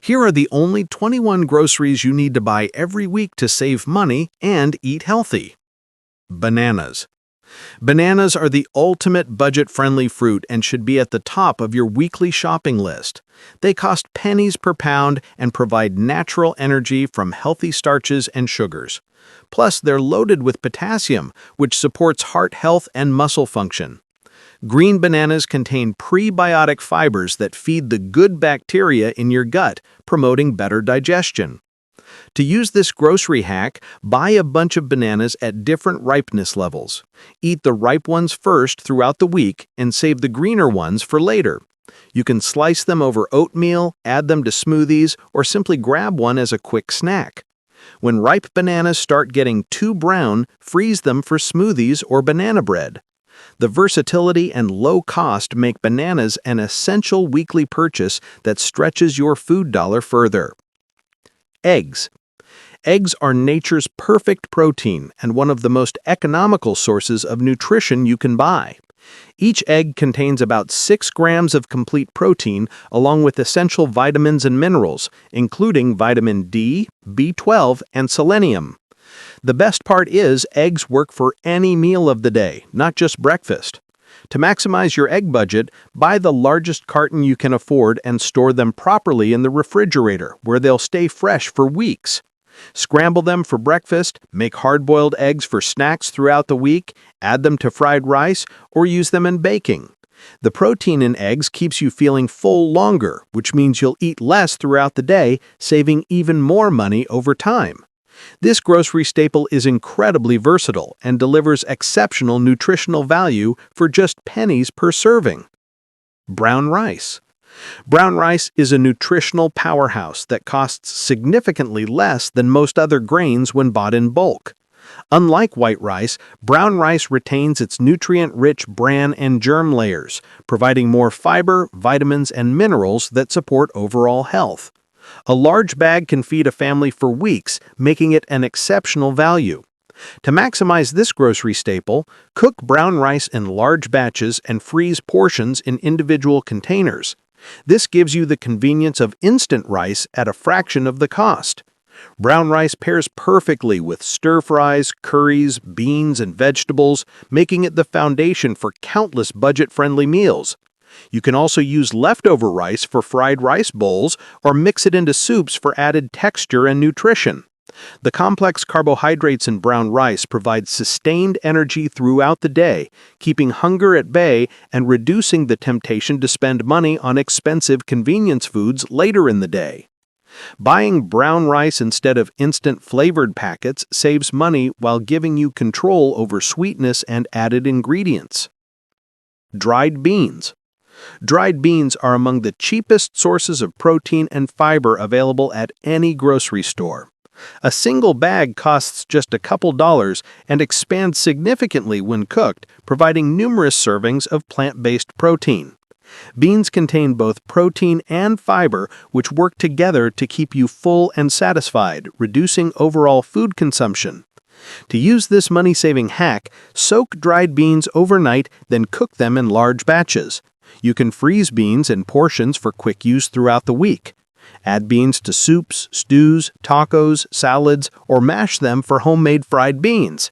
Here are the only 21 groceries you need to buy every week to save money and eat healthy. Bananas. Bananas are the ultimate budget-friendly fruit and should be at the top of your weekly shopping list. They cost pennies per pound and provide natural energy from healthy starches and sugars. Plus, they're loaded with potassium, which supports heart health and muscle function. Green bananas contain prebiotic fibers that feed the good bacteria in your gut, promoting better digestion. To use this grocery hack, buy a bunch of bananas at different ripeness levels. Eat the ripe ones first throughout the week and save the greener ones for later. You can slice them over oatmeal, add them to smoothies, or simply grab one as a quick snack. When ripe bananas start getting too brown, freeze them for smoothies or banana bread. The versatility and low cost make bananas an essential weekly purchase that stretches your food dollar further. Eggs. Eggs are nature's perfect protein and one of the most economical sources of nutrition you can buy. Each egg contains about 6 grams of complete protein along with essential vitamins and minerals, including vitamin D, B12, and selenium. The best part is eggs work for any meal of the day, not just breakfast. To maximize your egg budget, buy the largest carton you can afford and store them properly in the refrigerator, where they'll stay fresh for weeks. Scramble them for breakfast, make hard-boiled eggs for snacks throughout the week, add them to fried rice, or use them in baking. The protein in eggs keeps you feeling full longer, which means you'll eat less throughout the day, saving even more money over time. This grocery staple is incredibly versatile and delivers exceptional nutritional value for just pennies per serving. Brown rice. Brown rice is a nutritional powerhouse that costs significantly less than most other grains when bought in bulk. Unlike white rice, brown rice retains its nutrient-rich bran and germ layers, providing more fiber, vitamins, and minerals that support overall health. A large bag can feed a family for weeks, making it an exceptional value. To maximize this grocery staple, cook brown rice in large batches and freeze portions in individual containers. This gives you the convenience of instant rice at a fraction of the cost. Brown rice pairs perfectly with stir-fries, curries, beans, and vegetables, making it the foundation for countless budget-friendly meals. You can also use leftover rice for fried rice bowls or mix it into soups for added texture and nutrition. The complex carbohydrates in brown rice provide sustained energy throughout the day, keeping hunger at bay and reducing the temptation to spend money on expensive convenience foods later in the day. Buying brown rice instead of instant flavored packets saves money while giving you control over sweetness and added ingredients. Dried beans. Dried beans are among the cheapest sources of protein and fiber available at any grocery store. A single bag costs just a couple dollars and expands significantly when cooked, providing numerous servings of plant-based protein. Beans contain both protein and fiber, which work together to keep you full and satisfied, reducing overall food consumption. To use this money-saving hack, soak dried beans overnight, then cook them in large batches. You can freeze beans in portions for quick use throughout the week. Add beans to soups, stews, tacos, salads, or mash them for homemade fried beans.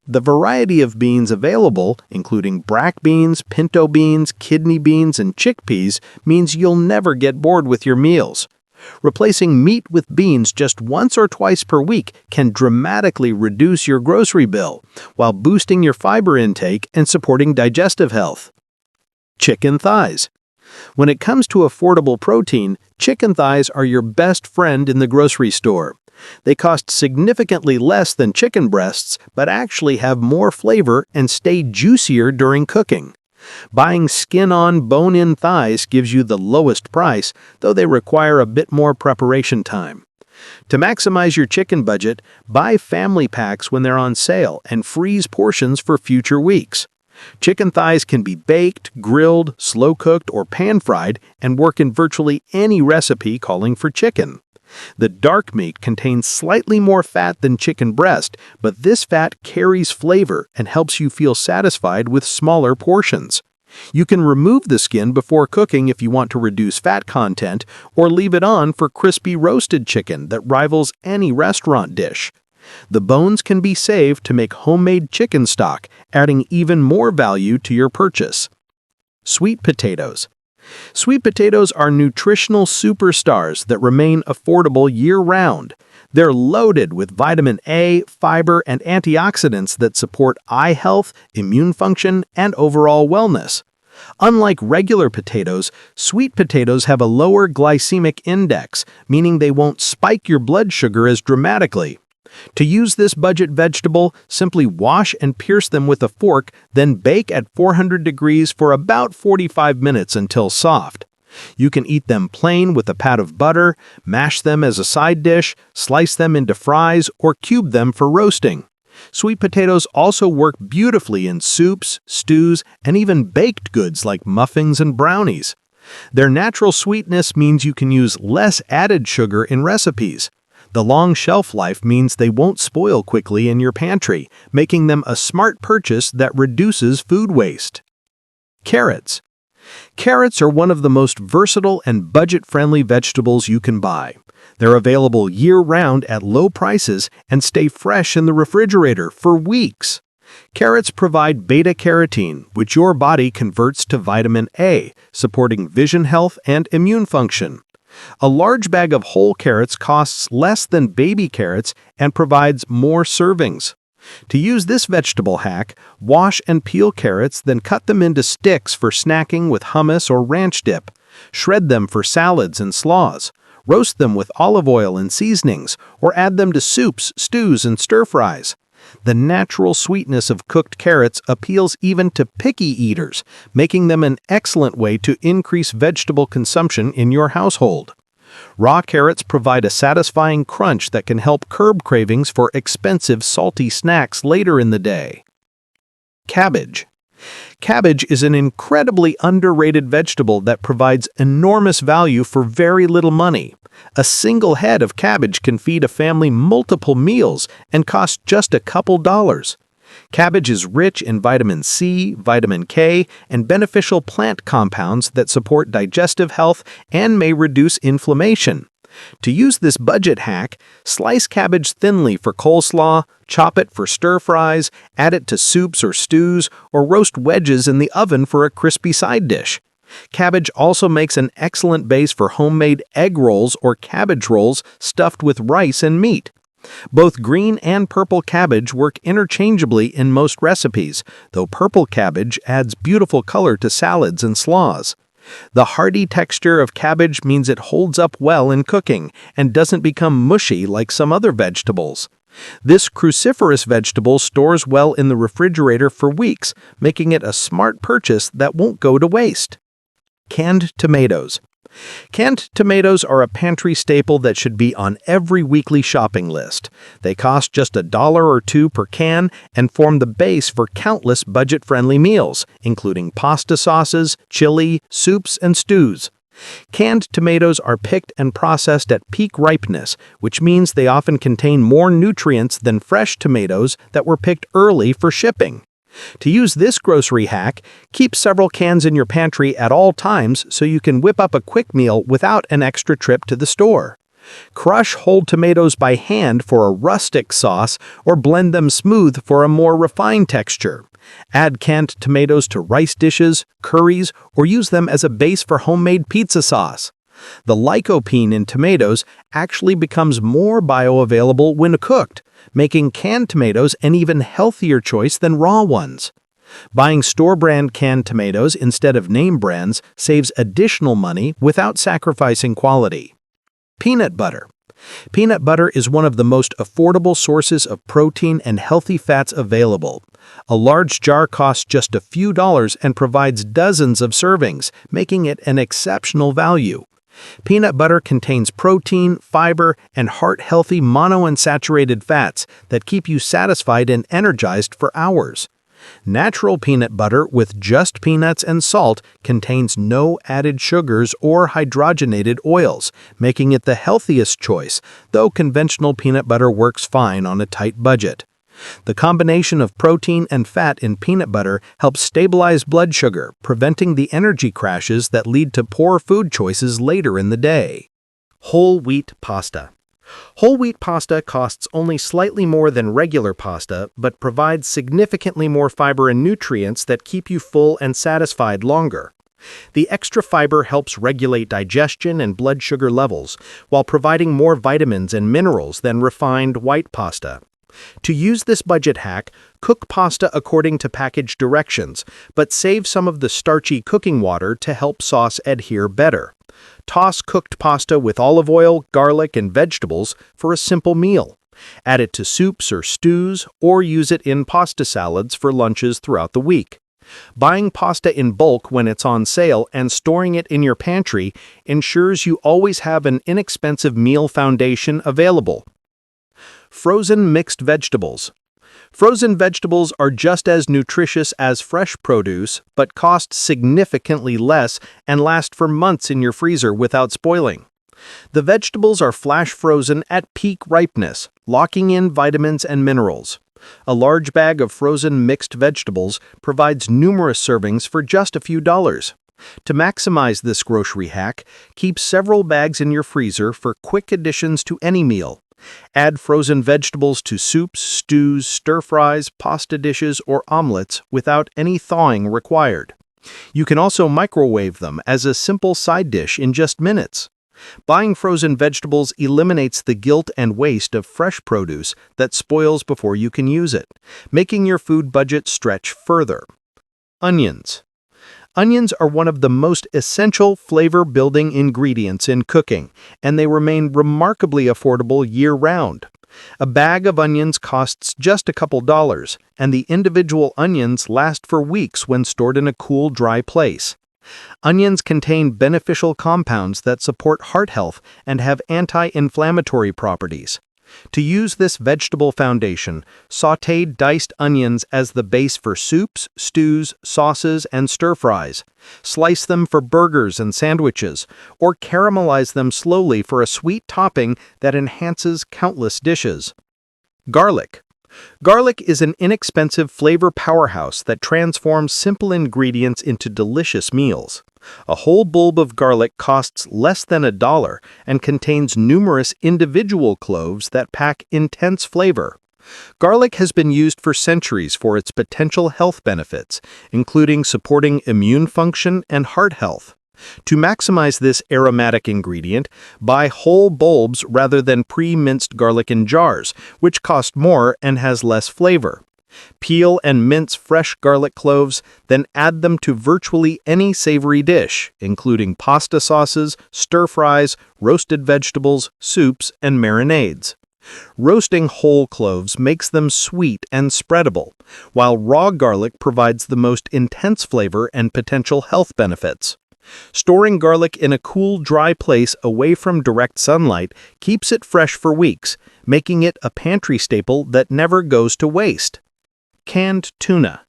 The variety of beans available, including black beans, pinto beans, kidney beans, and chickpeas, means you'll never get bored with your meals. Replacing meat with beans just once or twice per week can dramatically reduce your grocery bill, while boosting your fiber intake and supporting digestive health. Chicken thighs. When it comes to affordable protein, chicken thighs are your best friend in the grocery store. They cost significantly less than chicken breasts, but actually have more flavor and stay juicier during cooking. Buying skin-on, bone-in thighs gives you the lowest price, though they require a bit more preparation time. To maximize your chicken budget, buy family packs when they're on sale and freeze portions for future weeks. Chicken thighs can be baked, grilled, slow-cooked, or pan-fried and work in virtually any recipe calling for chicken. The dark meat contains slightly more fat than chicken breast, but this fat carries flavor and helps you feel satisfied with smaller portions. You can remove the skin before cooking if you want to reduce fat content, or leave it on for crispy roasted chicken that rivals any restaurant dish. The bones can be saved to make homemade chicken stock, adding even more value to your purchase. Sweet potatoes. Sweet potatoes are nutritional superstars that remain affordable year-round. They're loaded with vitamin A, fiber, and antioxidants that support eye health, immune function, and overall wellness. Unlike regular potatoes, sweet potatoes have a lower glycemic index, meaning they won't spike your blood sugar as dramatically. To use this budget vegetable, simply wash and pierce them with a fork, then bake at 400 degrees for about 45 minutes until soft. You can eat them plain with a pat of butter, mash them as a side dish, slice them into fries, or cube them for roasting. Sweet potatoes also work beautifully in soups, stews, and even baked goods like muffins and brownies. Their natural sweetness means you can use less added sugar in recipes. The long shelf life means they won't spoil quickly in your pantry, making them a smart purchase that reduces food waste. Carrots. Carrots are one of the most versatile and budget-friendly vegetables you can buy. They're available year-round at low prices and stay fresh in the refrigerator for weeks. Carrots provide beta-carotene, which your body converts to vitamin A, supporting vision health and immune function. A large bag of whole carrots costs less than baby carrots and provides more servings. To use this vegetable hack, wash and peel carrots, then cut them into sticks for snacking with hummus or ranch dip. Shred them for salads and slaws. Roast them with olive oil and seasonings, or add them to soups, stews, and stir-fries. The natural sweetness of cooked carrots appeals even to picky eaters, making them an excellent way to increase vegetable consumption in your household. Raw carrots provide a satisfying crunch that can help curb cravings for expensive salty snacks later in the day. Cabbage. Cabbage is an incredibly underrated vegetable that provides enormous value for very little money. A single head of cabbage can feed a family multiple meals and cost just a couple dollars. Cabbage is rich in vitamin C, vitamin K, and beneficial plant compounds that support digestive health and may reduce inflammation. To use this budget hack, slice cabbage thinly for coleslaw, chop it for stir-fries, add it to soups or stews, or roast wedges in the oven for a crispy side dish. Cabbage also makes an excellent base for homemade egg rolls or cabbage rolls stuffed with rice and meat. Both green and purple cabbage work interchangeably in most recipes, though purple cabbage adds beautiful color to salads and slaws. The hearty texture of cabbage means it holds up well in cooking and doesn't become mushy like some other vegetables. This cruciferous vegetable stores well in the refrigerator for weeks, making it a smart purchase that won't go to waste. Canned tomatoes. Canned tomatoes are a pantry staple that should be on every weekly shopping list. They cost just $1 or $2 per can and form the base for countless budget-friendly meals, including pasta sauces, chili, soups, and stews. Canned tomatoes are picked and processed at peak ripeness, which means they often contain more nutrients than fresh tomatoes that were picked early for shipping. To use this grocery hack, keep several cans in your pantry at all times so you can whip up a quick meal without an extra trip to the store. Crush whole tomatoes by hand for a rustic sauce or blend them smooth for a more refined texture. Add canned tomatoes to rice dishes, curries, or use them as a base for homemade pizza sauce. The lycopene in tomatoes actually becomes more bioavailable when cooked, making canned tomatoes an even healthier choice than raw ones. Buying store-brand canned tomatoes instead of name brands saves additional money without sacrificing quality. Peanut butter. Peanut butter is one of the most affordable sources of protein and healthy fats available. A large jar costs just a few dollars and provides dozens of servings, making it an exceptional value. Peanut butter contains protein, fiber, and heart-healthy monounsaturated fats that keep you satisfied and energized for hours. Natural peanut butter with just peanuts and salt contains no added sugars or hydrogenated oils, making it the healthiest choice, though conventional peanut butter works fine on a tight budget. The combination of protein and fat in peanut butter helps stabilize blood sugar, preventing the energy crashes that lead to poor food choices later in the day. Whole wheat pasta. Whole wheat pasta costs only slightly more than regular pasta, but provides significantly more fiber and nutrients that keep you full and satisfied longer. The extra fiber helps regulate digestion and blood sugar levels, while providing more vitamins and minerals than refined white pasta. To use this budget hack, cook pasta according to package directions, but save some of the starchy cooking water to help sauce adhere better. Toss cooked pasta with olive oil, garlic, and vegetables for a simple meal. Add it to soups or stews, or use it in pasta salads for lunches throughout the week. Buying pasta in bulk when it's on sale and storing it in your pantry ensures you always have an inexpensive meal foundation available. Frozen mixed vegetables. Frozen vegetables are just as nutritious as fresh produce, but cost significantly less and last for months in your freezer without spoiling. The vegetables are flash frozen at peak ripeness, locking in vitamins and minerals. A large bag of frozen mixed vegetables provides numerous servings for just a few dollars. To maximize this grocery hack, keep several bags in your freezer for quick additions to any meal. Add frozen vegetables to soups, stews, stir-fries, pasta dishes, or omelets without any thawing required. You can also microwave them as a simple side dish in just minutes. Buying frozen vegetables eliminates the guilt and waste of fresh produce that spoils before you can use it, making your food budget stretch further. Onions. Onions are one of the most essential flavor-building ingredients in cooking, and they remain remarkably affordable year-round. A bag of onions costs just a couple dollars, and the individual onions last for weeks when stored in a cool, dry place. Onions contain beneficial compounds that support heart health and have anti-inflammatory properties. To use this vegetable foundation, sauté diced onions as the base for soups, stews, sauces, and stir-fries. Slice them for burgers and sandwiches, or caramelize them slowly for a sweet topping that enhances countless dishes. Garlic. Garlic is an inexpensive flavor powerhouse that transforms simple ingredients into delicious meals. A whole bulb of garlic costs less than $1 and contains numerous individual cloves that pack intense flavor. Garlic has been used for centuries for its potential health benefits, including supporting immune function and heart health. To maximize this aromatic ingredient, buy whole bulbs rather than pre-minced garlic in jars, which cost more and has less flavor. Peel and mince fresh garlic cloves, then add them to virtually any savory dish, including pasta sauces, stir-fries, roasted vegetables, soups, and marinades. Roasting whole cloves makes them sweet and spreadable, while raw garlic provides the most intense flavor and potential health benefits. Storing garlic in a cool, dry place away from direct sunlight keeps it fresh for weeks, making it a pantry staple that never goes to waste. Canned tuna.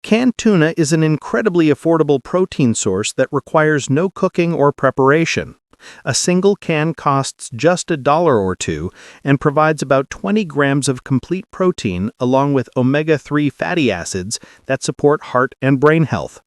Canned tuna is an incredibly affordable protein source that requires no cooking or preparation. A single can costs just $1 or $2 and provides about 20 grams of complete protein along with omega-3 fatty acids that support heart and brain health.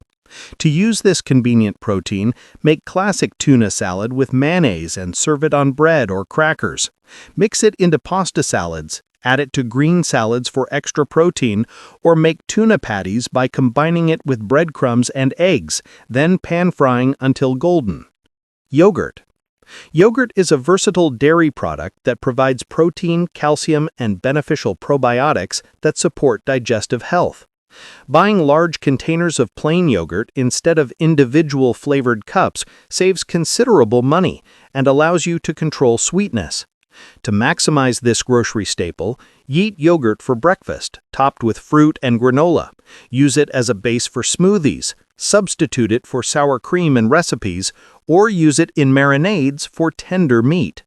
To use this convenient protein, make classic tuna salad with mayonnaise and serve it on bread or crackers. Mix it into pasta salads, add it to green salads for extra protein, or make tuna patties by combining it with breadcrumbs and eggs, then pan-frying until golden. Yogurt. Yogurt is a versatile dairy product that provides protein, calcium, and beneficial probiotics that support digestive health. Buying large containers of plain yogurt instead of individual flavored cups saves considerable money and allows you to control sweetness. To maximize this grocery staple, eat yogurt for breakfast, topped with fruit and granola. Use it as a base for smoothies, substitute it for sour cream in recipes, or use it in marinades for tender meat.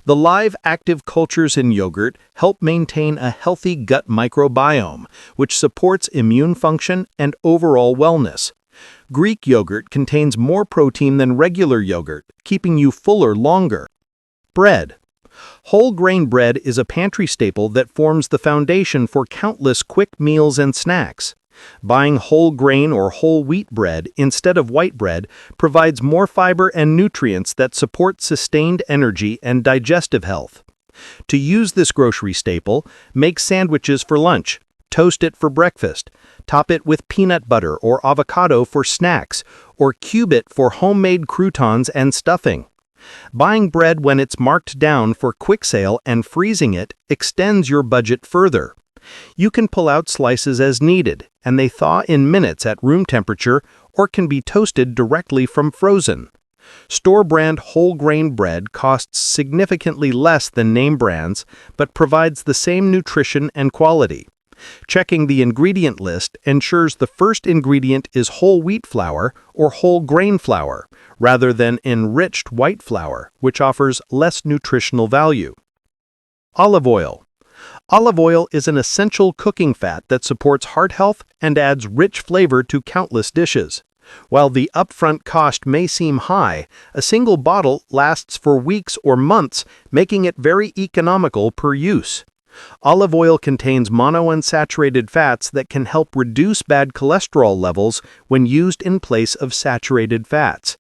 The live active cultures in yogurt help maintain a healthy gut microbiome, which supports immune function and overall wellness. Greek yogurt contains more protein than regular yogurt, keeping you fuller longer. Bread. Whole grain bread is a pantry staple that forms the foundation for countless quick meals and snacks. Buying whole grain or whole wheat bread instead of white bread provides more fiber and nutrients that support sustained energy and digestive health. To use this grocery staple, make sandwiches for lunch, toast it for breakfast, top it with peanut butter or avocado for snacks, or cube it for homemade croutons and stuffing. Buying bread when it's marked down for quick sale and freezing it extends your budget further. You can pull out slices as needed, and they thaw in minutes at room temperature or can be toasted directly from frozen. Store-brand whole grain bread costs significantly less than name brands, but provides the same nutrition and quality. Checking the ingredient list ensures the first ingredient is whole wheat flour or whole grain flour, rather than enriched white flour, which offers less nutritional value. Olive oil. Olive oil is an essential cooking fat that supports heart health and adds rich flavor to countless dishes. While the upfront cost may seem high, a single bottle lasts for weeks or months, making it very economical per use. Olive oil contains monounsaturated fats that can help reduce bad cholesterol levels when used in place of saturated fats.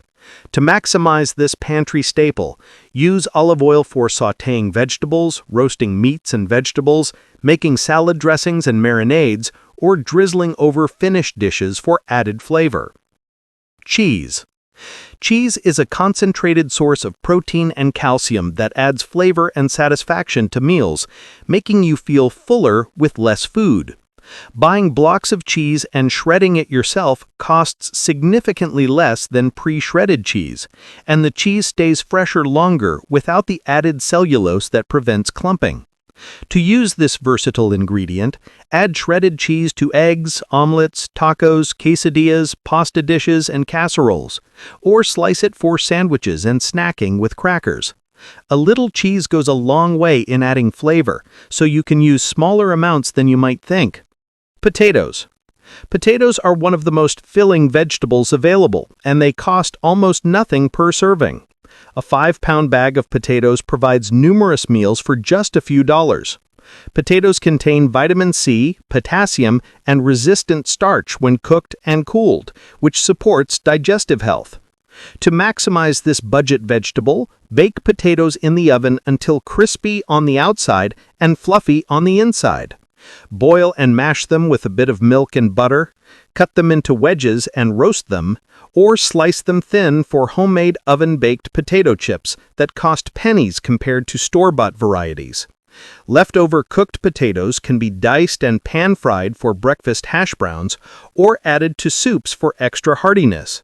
To maximize this pantry staple, use olive oil for sautéing vegetables, roasting meats and vegetables, making salad dressings and marinades, or drizzling over finished dishes for added flavor. Cheese. Cheese is a concentrated source of protein and calcium that adds flavor and satisfaction to meals, making you feel fuller with less food. Buying blocks of cheese and shredding it yourself costs significantly less than pre-shredded cheese, and the cheese stays fresher longer without the added cellulose that prevents clumping. To use this versatile ingredient, add shredded cheese to eggs, omelets, tacos, quesadillas, pasta dishes, and casseroles, or slice it for sandwiches and snacking with crackers. A little cheese goes a long way in adding flavor, so you can use smaller amounts than you might think. Potatoes. Potatoes are one of the most filling vegetables available, and they cost almost nothing per serving. A 5-pound bag of potatoes provides numerous meals for just a few dollars. Potatoes contain vitamin C, potassium, and resistant starch when cooked and cooled, which supports digestive health. To maximize this budget vegetable, bake potatoes in the oven until crispy on the outside and fluffy on the inside. Boil and mash them with a bit of milk and butter, cut them into wedges and roast them, or slice them thin for homemade oven-baked potato chips that cost pennies compared to store-bought varieties. Leftover cooked potatoes can be diced and pan-fried for breakfast hash browns or added to soups for extra heartiness.